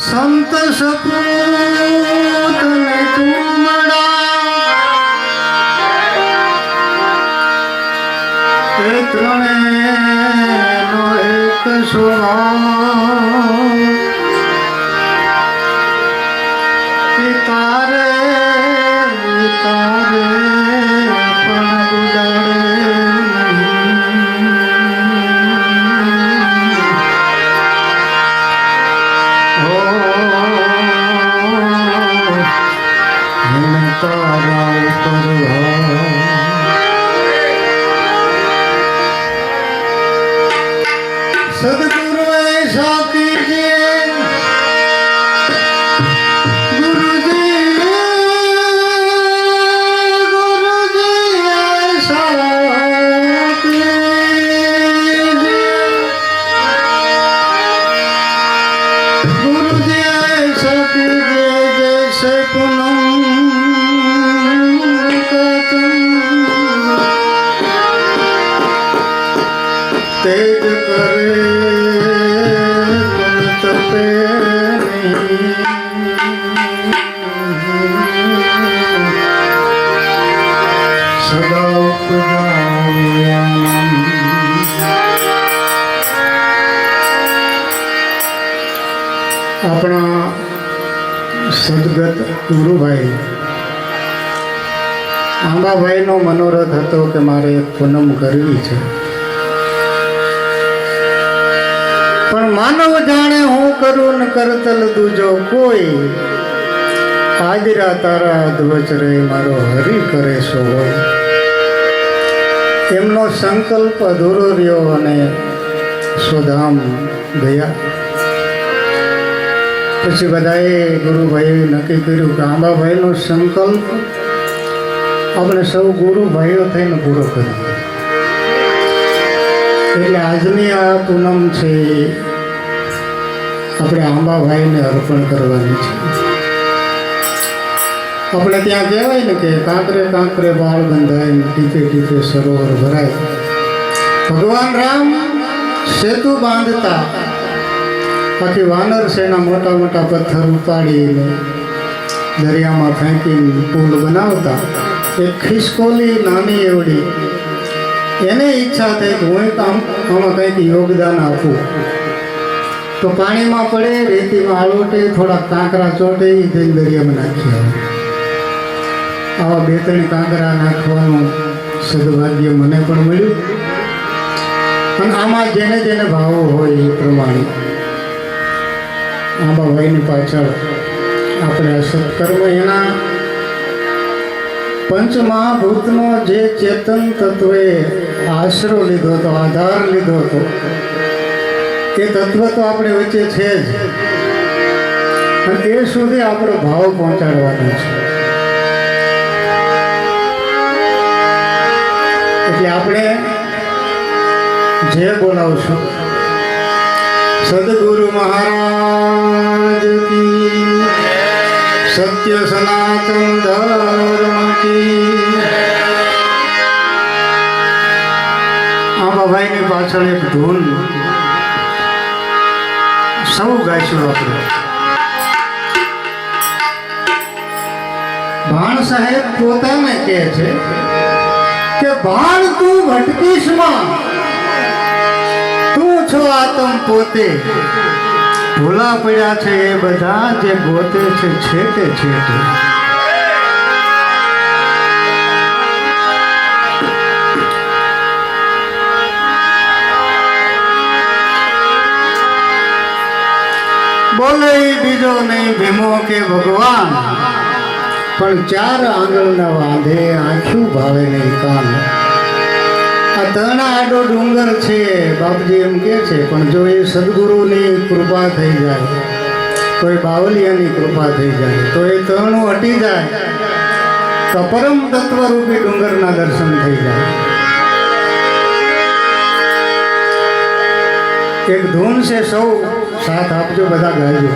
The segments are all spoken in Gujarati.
સંત સપૂત ને તુમડા એ ત્રણેયનો એક સ્વભાવ તારે તારે પણ ગુજારે તારા ઉપર સદગુરુ એસા કીજીએ तेज करे तपे सदा अपना सदगत गुरुभाई आंबाभाई नो मनोरथ हतो के मारे एक पूनम करवी छे पण मानव जाने हूँ करूँ न करतल दूजो कोई हाजरा तारा ध्वज रे मारो हरि करे सो होय एमनो संकल्प अधूरो रह्यो अने स्वधाम गया पछी बधाए गुरुभाई नक्की कर्युं के आंबाभाईनो संकल्प આપણે સૌ ગુરુ ભાઈઓ થઈને પૂરો કરીએ એટલે આજની આ પૂનમ છે આપણે આંબાભાઈને અર્પણ કરવાની છે આપણે ત્યાં કહેવાય ને કે કાંકરે કાંકરે બાળ બંધાય ટીપે ટીપે સરોવર ભરાય ભગવાન રામ સેતુ બાંધતા આખી વાનર સેના મોટા મોટા પથ્થર ઉપાડીને દરિયામાં ફેંકીને પુલ બનાવતા एक खिसकोली नानी एवड़ी एने इच्छा थी कि हूँ आमा कंईक योगदान आपू तो पानी में पड़े रेती में आलोटे थोड़ा कांकरा चोटे दरिया में नाखी आवा बे त्रण कांकरा नाखवानुं सदभाग्य मने पण मळ्युं अने आमां जेने जेने भावो होय ए प्रमाणे आंबाभाईनी पाछळ आपणे आ सत्कर्म एना पंचमहाभूतनो जे चेतन तत्वे आश्रो लीधो तो आधार लीधो तो ए तत्व तो आपणे वच्चे छे ज अने ए सुधी आपणो भाव पहोंचाडवानो छे એટલે આપણે જે બોલાવશું સદગુરુ મહારાજ की सत्य सनातन धर्म की आंबाभाई ने पाछळ एक धून सौ गायशुं आपणे भाण साहेब पोताने कहे छे के भाण तू भटकीश मां तू छो आतम पोते भूला पड़ा छे ए बधा जे गोते छे छेटे छेटे बोले बीजो नहीं भीमो के भगवान पण चार आंगळ ना वांधे आंखू भावे नहीं कान आ तणा आडो डूंगर छे बापजी एम के छे पण जो ए सद्गुरुनी कृपा थई जाय कोई बावलियानी कृपा थई जाय तो ए तणो हटी जाय तो परम तत्व रूपी डूंगरना दर्शन थई जाय एक धून से सौ साथ आपजो बधा गाजो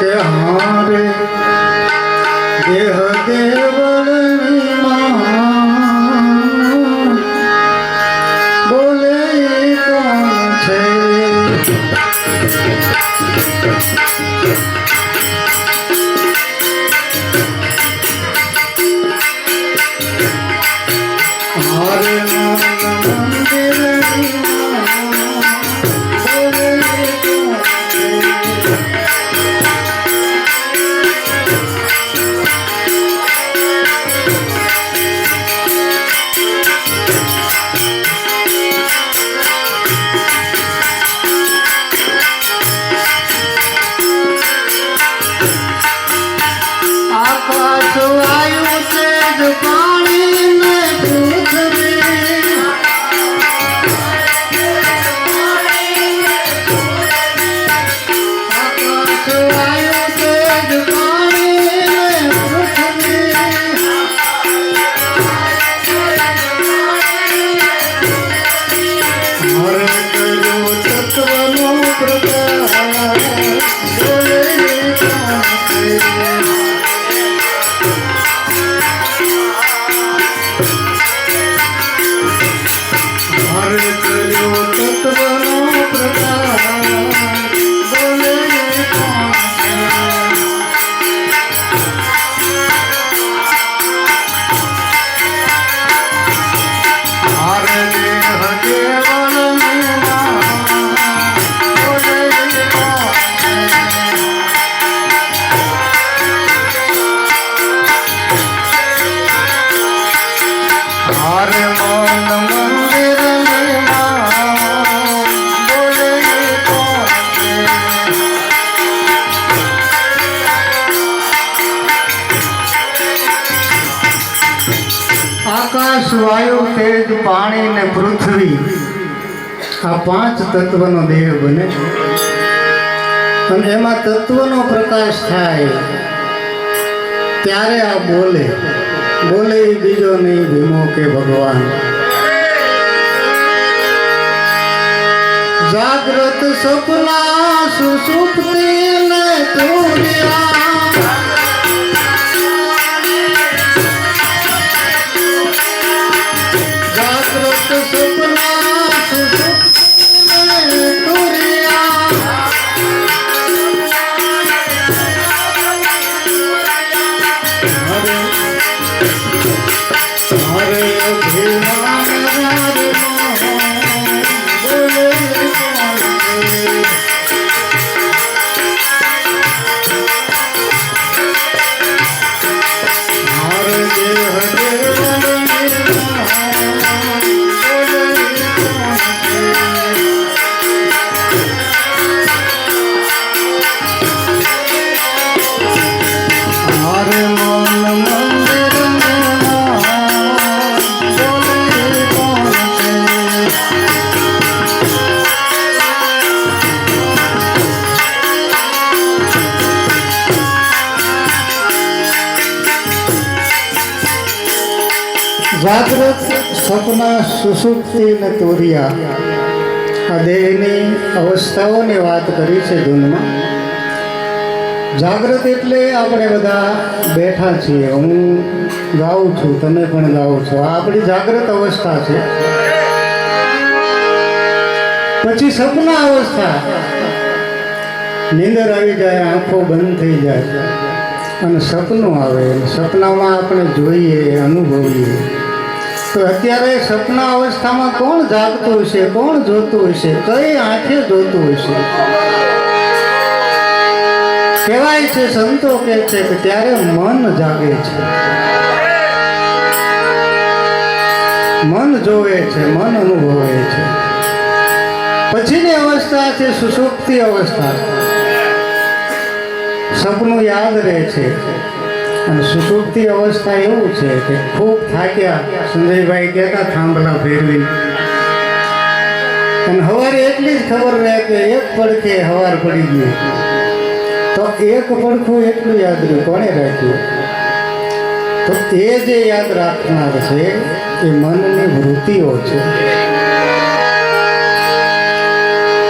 के हारे देह देवलनी बोले कौन छे આકાશ વાયુ તેજ પાણી ને પૃથ્વી આ પાંચ તત્વનો દેહ બને અને એમાં તત્વનો પ્રકાશ થાય ત્યારે આ બોલે બોલે એ બીજો નહીં ભીમો કે ભગવાન. જાગ્રત સપના સુષુપ્તિ ને તુર્યા જાગ્રત સપના સુષુપ્તિ ને તુર્યા આ દેહની અવસ્થાઓની વાત કરી છે ધૂનમાં. જાગ્રત એટલે આપણે બધા બેઠા છીએ, હું ગાઉં છું, તમે પણ ગાઓ છો, આ આપણી જાગ્રત અવસ્થા છે. પછી સપના અવસ્થા, નીંદર આવી જાય, આંખો બંધ થઈ જાય અને સપનું આવે. સપનામાં આપણે જોઈએ, અનુભવીએ. તો અત્યારે સપના અવસ્થામાં કોણ જાગતું હશે, કોણ જોતું હશે, કઈ આંખે જોતું હશે? કહેવાય છે, સંતો કહે છે કે ત્યારે મન જાગે છે, મન જોવે છે, મન અનુભવે છે. પછીની અવસ્થા છે સુષુપ્તિ અવસ્થા. સપનું યાદ રહે છે અને સુષુપ્તિ અવસ્થા એવું છે કે ખૂબ થાક્યા, સંજયભાઈ કહેતા થાંભલા ફેરવી, અને સવારે એટલી જ ખબર રહે કે એક પડખે સવાર પડી ગયું. તો એક પડખું એટલું યાદ રહ્યું, કોણે રાખ્યું? તો એ જે યાદ રાખનાર છે એ મનની વૃત્તિઓ છે.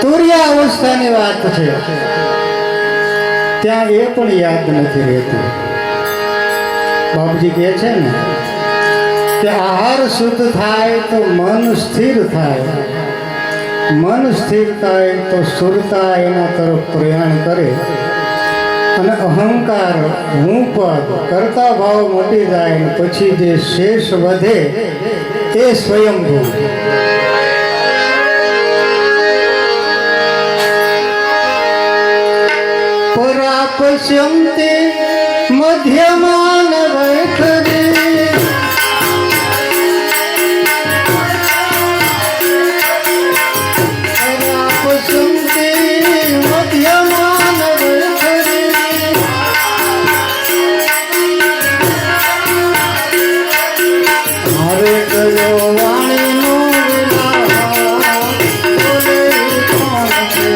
તુર્યા અવસ્થાની વાત છે, ત્યાં એ પણ યાદ નથી રહેતું. બાપજી કહે છે ને કે આહાર શુદ્ધ થાય તો મન સ્થિર થાય, મન સ્થિર થાય તો સુરતા એના તરફ પ્રયાણ કરે અને અહંકાર હું પદ કરતા ભાવ મટી જાય ને પછી જે શેષ વધે એ સ્વયંભૂ. પરાપશ્યંતે મધ્યમાન વૈખરી પરાપશ્યંતે મધ્યમાન વૈખરી હરે ગયો વાણીનો વિલાસ બોલે કોણ છે.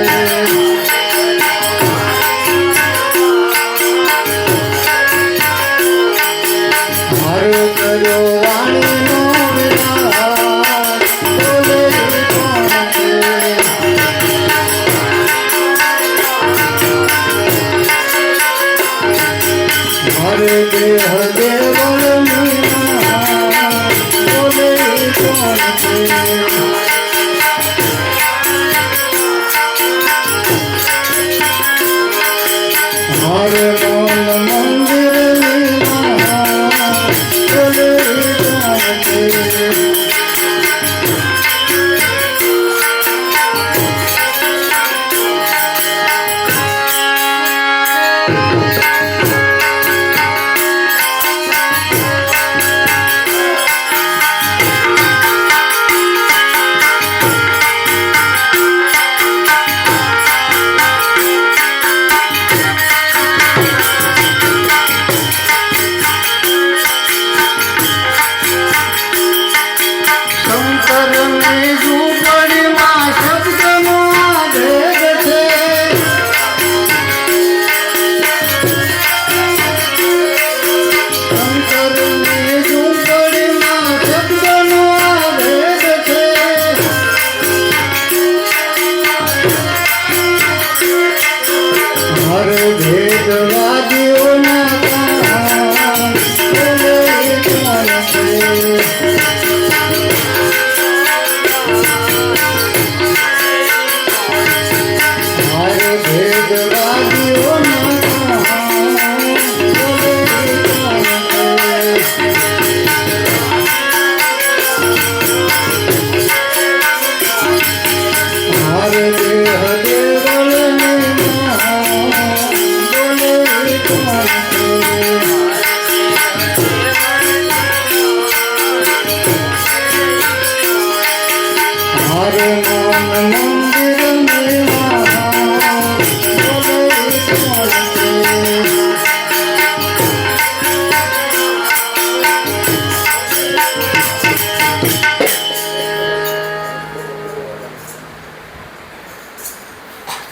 ભેદ